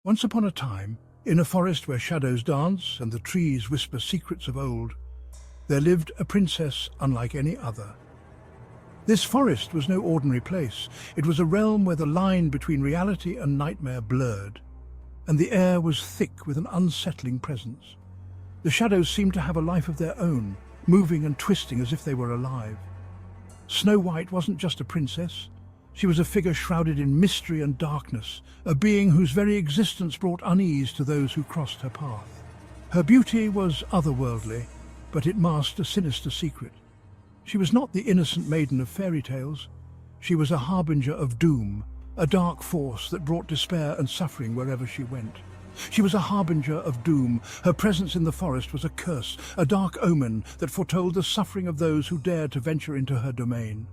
Once upon a time, in a forest where shadows dance and the trees whisper secrets of old, there lived a princess unlike any other. This forest was no ordinary place. It was a realm where the line between reality and nightmare blurred, and the air was thick with an unsettling presence. The shadows seemed to have a life of their own, moving and twisting as if they were alive. Snow White wasn't just a princess. She was a figure shrouded in mystery and darkness, a being whose very existence brought unease to those who crossed her path. Her beauty was otherworldly, but it masked a sinister secret. She was not the innocent maiden of fairy tales. She was a harbinger of doom, a dark force that brought despair and suffering wherever she went. She was a harbinger of doom. Her presence in the forest was a curse, a dark omen that foretold the suffering of those who dared to venture into her domain.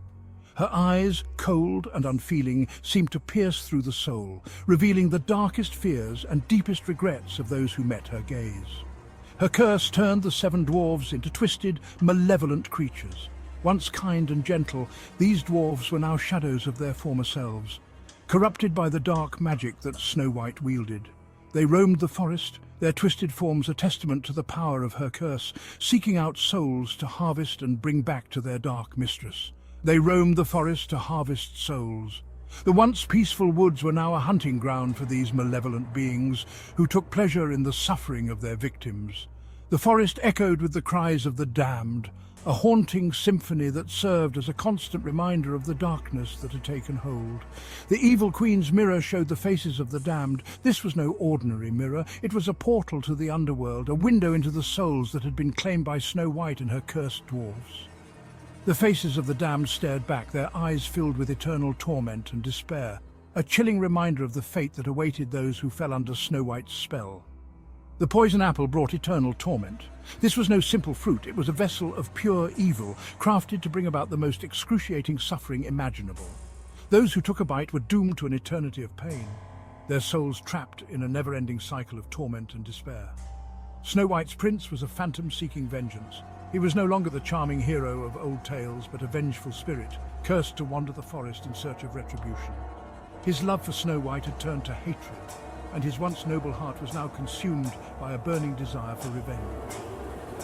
Her eyes, cold and unfeeling, seemed to pierce through the soul, revealing the darkest fears and deepest regrets of those who met her gaze. Her curse turned the 7 dwarves into twisted, malevolent creatures. Once kind and gentle, these dwarves were now shadows of their former selves, corrupted by the dark magic that Snow White wielded. They roamed the forest, their twisted forms a testament to the power of her curse, seeking out souls to harvest and bring back to their dark mistress. They roamed the forest to harvest souls. The once peaceful woods were now a hunting ground for these malevolent beings who took pleasure in the suffering of their victims. The forest echoed with the cries of the damned, a haunting symphony that served as a constant reminder of the darkness that had taken hold. The evil queen's mirror showed the faces of the damned. This was no ordinary mirror. It was a portal to the underworld, a window into the souls that had been claimed by Snow White and her cursed dwarves. The faces of the damned stared back, their eyes filled with eternal torment and despair, a chilling reminder of the fate that awaited those who fell under Snow White's spell. The poison apple brought eternal torment. This was no simple fruit. It was a vessel of pure evil, crafted to bring about the most excruciating suffering imaginable. Those who took a bite were doomed to an eternity of pain, their souls trapped in a never-ending cycle of torment and despair. Snow White's prince was a phantom seeking vengeance. He was no longer the charming hero of old tales, but a vengeful spirit, cursed to wander the forest in search of retribution. His love for Snow White had turned to hatred, and his once noble heart was now consumed by a burning desire for revenge.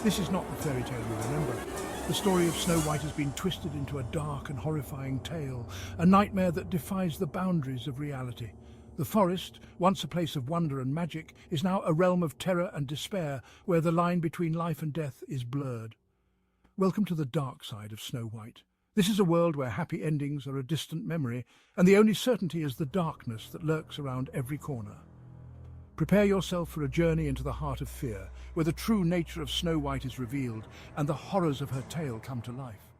This is not the fairy tale you remember. The story of Snow White has been twisted into a dark and horrifying tale, a nightmare that defies the boundaries of reality. The forest, once a place of wonder and magic, is now a realm of terror and despair, where the line between life and death is blurred. Welcome to the dark side of Snow White. This is a world where happy endings are a distant memory, and the only certainty is the darkness that lurks around every corner. Prepare yourself for a journey into the heart of fear, where the true nature of Snow White is revealed and the horrors of her tale come to life.